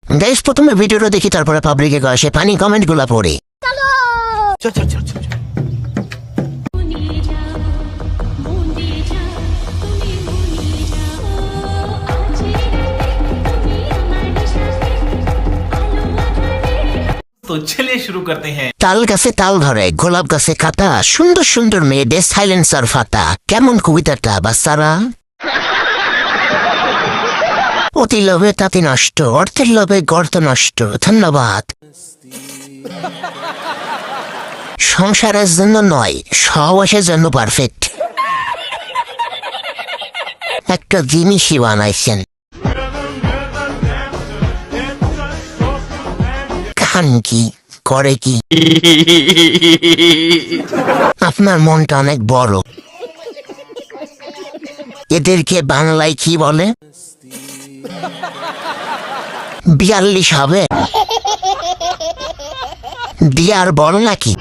Guys প্রথমে ভিডিওটা দেখি, তারপরে পাবলিকে আসে পানি কমেন্ট গুলা পড়ে। চল চল চল চল तो चलिए शुरू करते हैं। তাল গাছে তাল ধরে, গোলাপ গাছে কাটা, সুন্দর সুন্দর মেয়েদের সাইলেন্সার ফাটা। কেমন কবিতাটা বাচ্চারা? অতি লোভে তাঁতি নষ্ট, অর্থের লোভে গর্ত নষ্ট। ধন্যবাদ। সংসারের জন্য নয়, সহবাসের জন্য পারফেক্ট একটা জিনিসই বানাইছেন। খান কি করে কি? আপনার মনটা অনেক বড়। এদেরকে বাংলায় কি বলে? 42 হবে? বিয়ার বল নাকি?